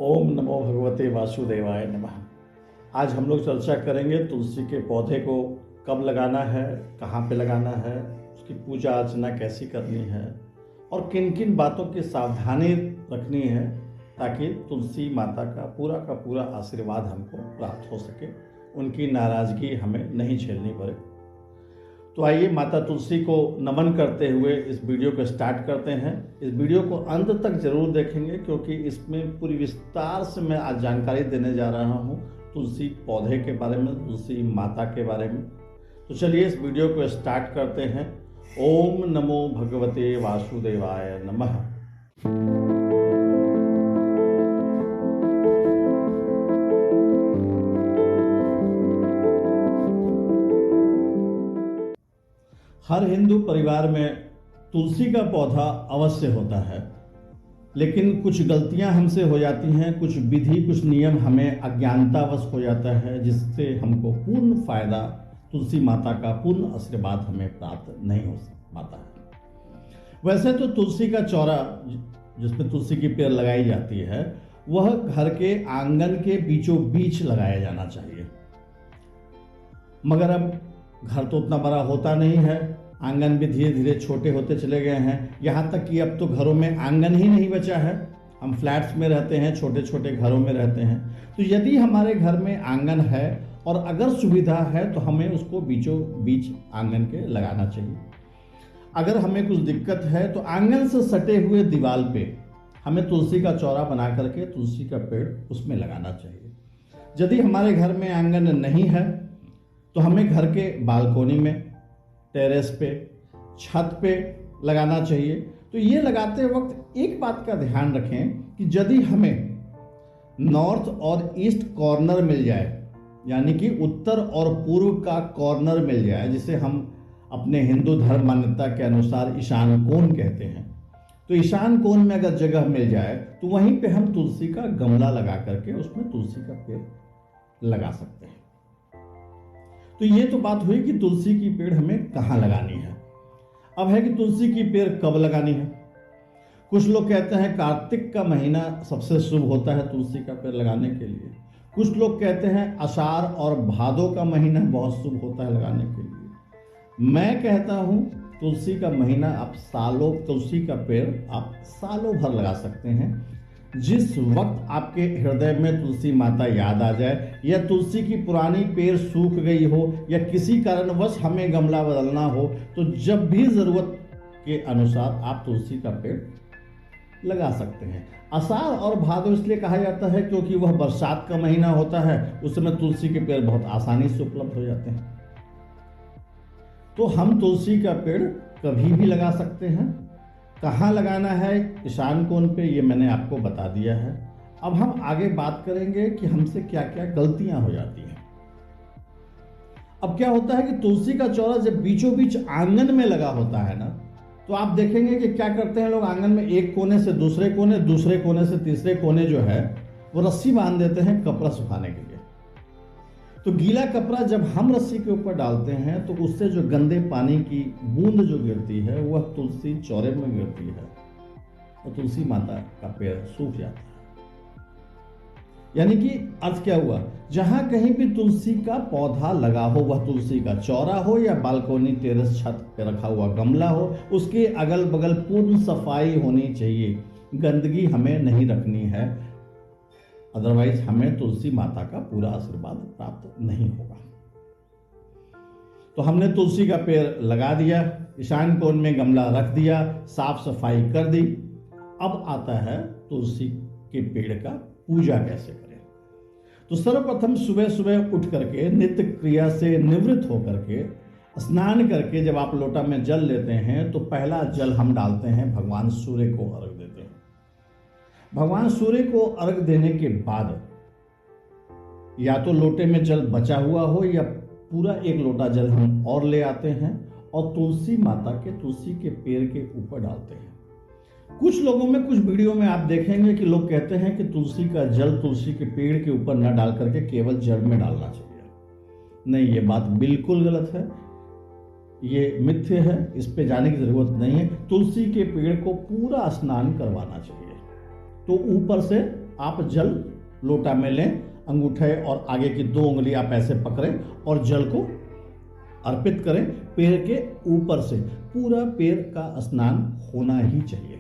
ओम नमो भगवते वासुदेवाय नमः। आज हम लोग चर्चा करेंगे तुलसी के पौधे को कब लगाना है, कहाँ पे लगाना है, उसकी पूजा अर्चना कैसी करनी है और किन किन बातों की सावधानी रखनी है ताकि तुलसी माता का पूरा आशीर्वाद हमको प्राप्त हो सके, उनकी नाराज़गी हमें नहीं झेलनी पड़े। तो आइए माता तुलसी को नमन करते हुए इस वीडियो को स्टार्ट करते हैं। इस वीडियो को अंत तक जरूर देखेंगे क्योंकि इसमें पूरी विस्तार से मैं आज जानकारी देने जा रहा हूँ तुलसी पौधे के बारे में, तुलसी माता के बारे में। तो चलिए इस वीडियो को स्टार्ट करते हैं। ओम नमो भगवते वासुदेवाय नमः। हर हिंदू परिवार में तुलसी का पौधा अवश्य होता है, लेकिन कुछ गलतियां हमसे हो जाती हैं, कुछ विधि कुछ नियम हमें अज्ञानतावश हो जाता है, जिससे हमको पूर्ण फायदा तुलसी माता का पूर्ण आशीर्वाद हमें प्राप्त नहीं हो पाता है। वैसे तो तुलसी का चौरा जिसमें तुलसी की पेड़ लगाई जाती है वह घर के आंगन के बीचों बीच लगाया जाना चाहिए, मगर अब घर तो उतना बड़ा होता नहीं है, आंगन भी धीरे धीरे छोटे होते चले गए हैं। यहाँ तक कि अब तो घरों में आंगन ही नहीं बचा है। हम फ्लैट्स में रहते हैं, छोटे छोटे घरों में रहते हैं। तो यदि हमारे घर में आंगन है और अगर सुविधा है तो हमें उसको बीचों बीच आंगन के लगाना चाहिए। अगर हमें कुछ दिक्कत है तो आंगन से सटे हुए दीवार पे हमें तुलसी का चौरा बना करके तुलसी का पेड़ उसमें लगाना चाहिए। यदि हमारे घर में आंगन नहीं है तो हमें घर के बालकोनी में, टेरेस पे, छत पे लगाना चाहिए। तो ये लगाते वक्त एक बात का ध्यान रखें कि यदि हमें नॉर्थ और ईस्ट कॉर्नर मिल जाए, यानी कि उत्तर और पूर्व का कॉर्नर मिल जाए, जिसे हम अपने हिंदू धर्म मान्यता के अनुसार ईशान कोण कहते हैं, तो ईशान कोण में अगर जगह मिल जाए तो वहीं पे हम तुलसी का गमला लगा करके उसमें तुलसी का पेड़ लगा सकते हैं। तो ये तो बात हुई कि तुलसी की पेड़ हमें कहाँ लगानी है। अब है कि तुलसी की पेड़ कब लगानी है। कुछ लोग कहते हैं कार्तिक का महीना सबसे शुभ होता है तुलसी का पेड़ लगाने के लिए। कुछ लोग कहते हैं आषाढ़ और भादो का महीना बहुत शुभ होता है लगाने के लिए। मैं कहता हूँ तुलसी का महीना आप तुलसी का पेड़ आप सालों भर लगा सकते हैं। जिस वक्त आपके हृदय में तुलसी माता याद आ जाए, या तुलसी की पुरानी पेड़ सूख गई हो, या किसी कारणवश हमें गमला बदलना हो, तो जब भी ज़रूरत के अनुसार आप तुलसी का पेड़ लगा सकते हैं। आषाढ़ और भादो इसलिए कहा जाता है क्योंकि वह बरसात का महीना होता है, उस समय तुलसी के पेड़ बहुत आसानी से उपलब्ध हो जाते हैं। तो हम तुलसी का पेड़ कभी भी लगा सकते हैं। कहाँ लगाना है, ईशान कोण पे, ये मैंने आपको बता दिया है। अब हम आगे बात करेंगे कि हमसे क्या क्या गलतियां हो जाती हैं। अब क्या होता है कि तुलसी का चौरा जब बीचों बीच आंगन में लगा होता है ना, तो आप देखेंगे कि क्या करते हैं लोग, आंगन में एक कोने से दूसरे कोने, दूसरे कोने से तीसरे कोने जो है वो रस्सी बांध देते हैं कपड़ा सुखाने के लिए। तो गीला कपड़ा जब हम रस्सी के ऊपर डालते हैं तो उससे जो गंदे पानी की बूंद जो गिरती है वह तुलसी चौरे में गिरती है और तुलसी माता का पेड़ सूख जाता है। यानी कि अर्थ क्या हुआ, जहां कहीं भी तुलसी का पौधा लगा हो, वह तुलसी का चौरा हो या बालकोनी, टेरेस, छत पे रखा हुआ गमला हो, उसके अगल बगल पूर्ण सफाई होनी चाहिए। गंदगी हमें नहीं रखनी है, अदरवाइज हमें तुलसी माता का पूरा आशीर्वाद प्राप्त नहीं होगा। तो हमने तुलसी का पेड़ लगा दिया, ईशान कोण में गमला रख दिया, साफ सफाई कर दी। अब आता है तुलसी के पेड़ का पूजा कैसे करें। तो सर्वप्रथम सुबह सुबह उठ करके नित्य क्रिया से निवृत्त होकर के स्नान करके जब आप लोटा में जल लेते हैं तो पहला जल हम डालते हैं भगवान सूर्य को अर्घ देते हैं। भगवान सूर्य को अर्घ देने के बाद या तो लोटे में जल बचा हुआ हो या पूरा एक लोटा जल हम और ले आते हैं और तुलसी माता के तुलसी के पेड़ के ऊपर डालते हैं। कुछ लोगों में, कुछ वीडियो में आप देखेंगे कि लोग कहते हैं कि तुलसी का जल तुलसी के पेड़ के ऊपर न डाल करके केवल जड़ में डालना चाहिए। नहीं, ये बात बिल्कुल गलत है, ये मिथ्य है, इस पे जाने की जरूरत नहीं है। तुलसी के पेड़ को पूरा स्नान करवाना चाहिए। तो ऊपर से आप जल लोटा में लें, अंगूठे और आगे की 2 उंगली आप ऐसे पकड़ें और जल को अर्पित करें। पैर के ऊपर से पूरा पैर का स्नान होना ही चाहिए।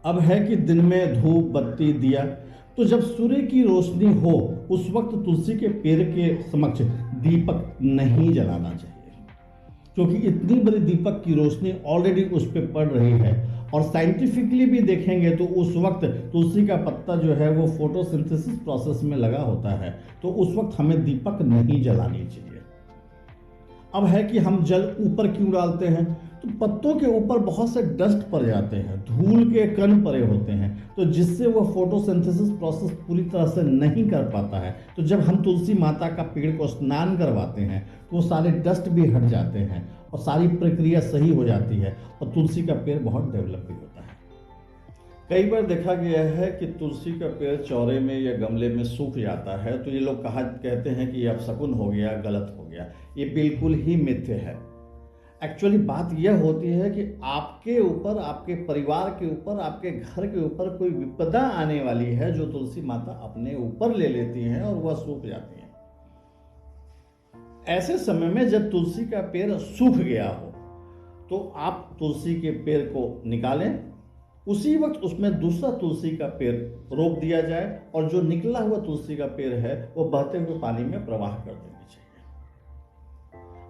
अब है कि दिन में धूप बत्ती दिया, तो जब सूर्य की रोशनी हो उस वक्त तुलसी के पैर के समक्ष दीपक नहीं जलाना चाहिए, क्योंकि इतनी बड़ी दीपक की रोशनी ऑलरेडी उस पर पड़ रही है। और साइंटिफिकली भी देखेंगे तो उस वक्त तुलसी का पत्ता जो है वो फोटोसिंथेसिस प्रोसेस में लगा होता है, तो उस वक्त हमें दीपक नहीं जलानी चाहिए। अब है कि हम जल ऊपर क्यों डालते हैं, तो पत्तों के ऊपर बहुत से डस्ट पड़ जाते हैं, धूल के कण पड़े होते हैं, तो जिससे वह फोटोसिंथेसिस प्रोसेस पूरी तरह से नहीं कर पाता है। तो जब हम तुलसी माता का पेड़ को स्नान करवाते हैं तो वो सारे डस्ट भी हट जाते हैं और सारी प्रक्रिया सही हो जाती है और तुलसी का पेड़ बहुत डेवलप भी होता है। कई बार देखा गया है कि तुलसी का पेड़ चौरे में या गमले में सूख जाता है, तो ये लोग कहते हैं कि ये अपशकुन हो गया, गलत हो गया। ये बिल्कुल ही मिथ्य है। एक्चुअली बात यह होती है कि आपके ऊपर, आपके परिवार के ऊपर, आपके घर के ऊपर कोई विपदा आने वाली है जो तुलसी माता अपने ऊपर ले लेती हैं और वह सूख जाती हैं। ऐसे समय में जब तुलसी का पेड़ सूख गया हो तो आप तुलसी के पेड़ को निकालें, उसी वक्त उसमें दूसरा तुलसी का पेड़ रोप दिया जाए और जो निकला हुआ तुलसी का पेड़ है वो बहते हुए पानी में प्रवाह कर देनी चाहिए।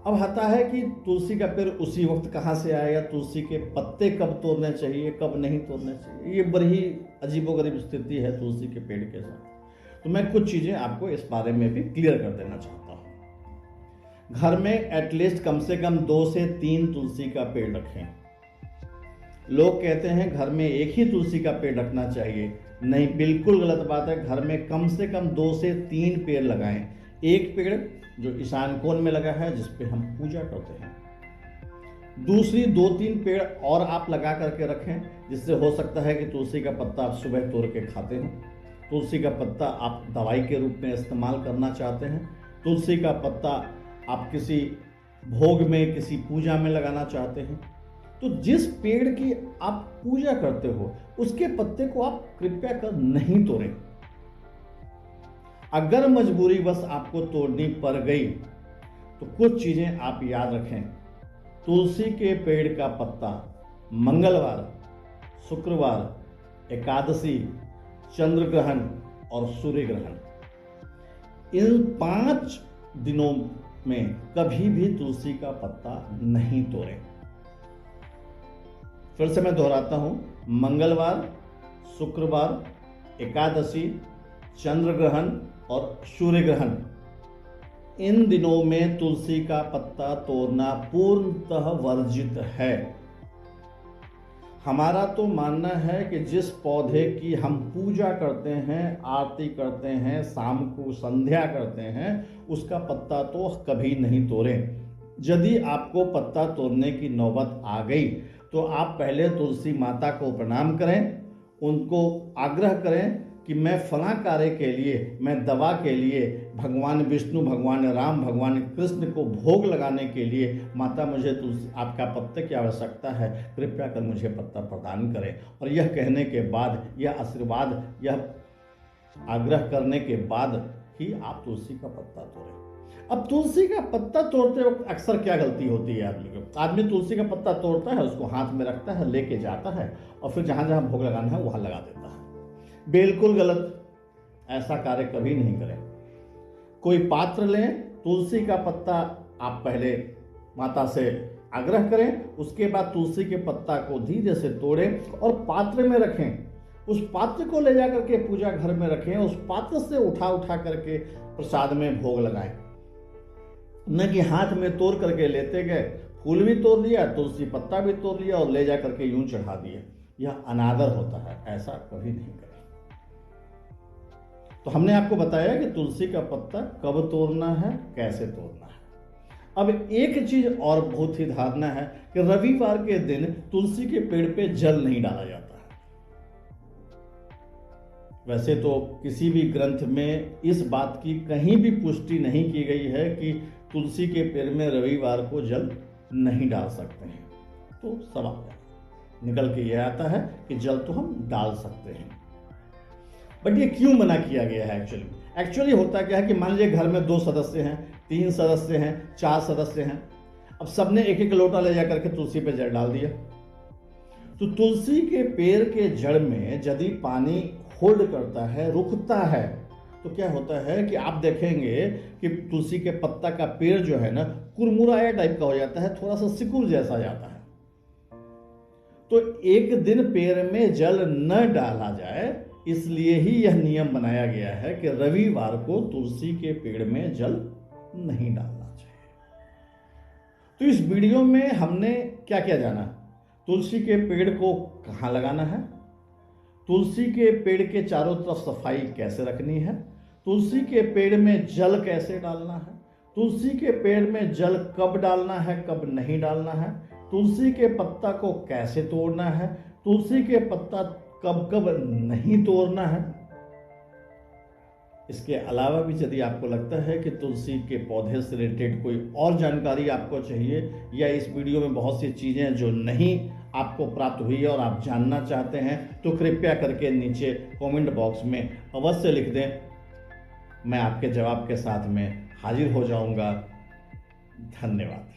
अब आता है कि तुलसी का पेड़ उसी वक्त कहाँ से आएगा, तुलसी के पत्ते कब तोड़ने चाहिए, कब नहीं तोड़ने चाहिए। ये बड़ी ही अजीबोगरीब स्थिति है तुलसी के पेड़ के साथ। तो मैं कुछ चीज़ें आपको इस बारे में भी क्लियर कर देना चाहता हूँ। घर में एटलीस्ट कम से कम 2 से 3 तुलसी का पेड़ रखें। लोग कहते हैं घर में एक ही तुलसी का पेड़ रखना चाहिए, नहीं, बिल्कुल गलत बात है। घर में कम से कम 2 से 3 पेड़ लगाएं। एक पेड़ जो ईशान कोण में लगा है जिस पे हम पूजा करते हैं, दूसरी 2-3 पेड़ और आप लगा करके रखें, जिससे हो सकता है कि तुलसी का पत्ता आप सुबह तोड़ के खाते हो, तुलसी का पत्ता आप दवाई के रूप में इस्तेमाल करना चाहते हैं, तुलसी का पत्ता आप किसी भोग में, किसी पूजा में लगाना चाहते हैं। तो जिस पेड़ की आप पूजा करते हो उसके पत्ते को आप कृपया कर नहीं तोड़ें। अगर मजबूरी बस आपको तोड़नी पड़ गई तो कुछ चीजें आप याद रखें। तुलसी के पेड़ का पत्ता मंगलवार, शुक्रवार, एकादशी, चंद्र ग्रहण और सूर्य ग्रहण, इन 5 दिनों में कभी भी तुलसी का पत्ता नहीं तोड़ें। फिर से मैं दोहराता हूं, मंगलवार, शुक्रवार, एकादशी, चंद्र ग्रहण और सूर्य ग्रहण, इन दिनों में तुलसी का पत्ता तोड़ना पूर्णतः वर्जित है। हमारा तो मानना है कि जिस पौधे की हम पूजा करते हैं, आरती करते हैं, शाम को संध्या करते हैं, उसका पत्ता तो कभी नहीं तोड़ें। यदि आपको पत्ता तोड़ने की नौबत आ गई तो आप पहले तुलसी माता को प्रणाम करें, उनको आग्रह करें कि मैं फला कार्य के लिए, मैं दवा के लिए भगवान विष्णु, भगवान राम, भगवान कृष्ण को भोग लगाने के लिए माता मुझे तुलसी आपका पत्ते की आवश्यकता है, कृपया कर मुझे पत्ता प्रदान करें। और यह कहने के बाद, यह आशीर्वाद, यह आग्रह करने के बाद ही आप तुलसी का पत्ता तोड़ें। अब तुलसी का पत्ता तोड़ते वक्त अक्सर क्या गलती होती है आदमी को? आदमी तुलसी का पत्ता तोड़ता है, उसको हाथ में रखता है, लेके जाता है और फिर जहाँ जहाँ भोग लगाना है वहाँ लगा देता है। बिल्कुल गलत, ऐसा कार्य कभी नहीं करें। कोई पात्र लें, तुलसी का पत्ता आप पहले माता से आग्रह करें, उसके बाद तुलसी के पत्ता को धीरे से तोड़ें और पात्र में रखें। उस पात्र को ले जाकर के पूजा घर में रखें, उस पात्र से उठा करके प्रसाद में भोग लगाएं। न कि हाथ में तोड़ करके लेते गए, फूल भी तोड़ लिया, तुलसी पत्ता भी तोड़ लिया और ले जा करके यूं चढ़ा दिया। यह अनादर होता है, ऐसा कभी नहीं करें। तो हमने आपको बताया कि तुलसी का पत्ता कब तोड़ना है, कैसे तोड़ना है। अब एक चीज और बहुत ही धारणा है कि रविवार के दिन तुलसी के पेड़ पे जल नहीं डाला जाता है। वैसे तो किसी भी ग्रंथ में इस बात की कहीं भी पुष्टि नहीं की गई है कि तुलसी के पेड़ में रविवार को जल नहीं डाल सकते हैं। तो सवाल निकल के यह आता है कि जल तो हम डाल सकते हैं। बट ये क्यों मना किया गया है? एक्चुअली होता क्या है कि मान लीजिए घर में 2 सदस्य हैं, 3 सदस्य हैं, 4 सदस्य हैं। अब सबने एक एक लोटा ले जाकर के तुलसी पे जल डाल दिया। तो तुलसी के पेड़ के जड़ में यदि पानी होल्ड करता है, रुकता है, तो क्या होता है कि आप देखेंगे कि तुलसी के पत्ता का पेड़ जो है ना, कुरमुराया टाइप का हो जाता है, थोड़ा सा सिकुड़ जैसा जाता है। तो एक दिन पेड़ में जल न डाला जाए, इसलिए ही यह नियम बनाया गया है कि रविवार को तुलसी के पेड़ में जल नहीं डालना चाहिए। तो इस वीडियो में हमने क्या क्या जाना? तुलसी के पेड़ को कहाँ लगाना है, तुलसी के पेड़ के चारों तरफ सफाई कैसे रखनी है, तुलसी के पेड़ में जल कैसे डालना है, तुलसी के पेड़ में जल कब डालना है, कब नहीं डालना है, तुलसी के पत्ता को कैसे तोड़ना है, तुलसी के पत्ता कब कब नहीं तोड़ना है। इसके अलावा भी यदि आपको लगता है कि तुलसी के पौधे से रिलेटेड कोई और जानकारी आपको चाहिए, या इस वीडियो में बहुत सी चीज़ें जो नहीं आपको प्राप्त हुई है और आप जानना चाहते हैं, तो कृपया करके नीचे कमेंट बॉक्स में अवश्य लिख दें। मैं आपके जवाब के साथ में हाजिर हो जाऊंगा। धन्यवाद।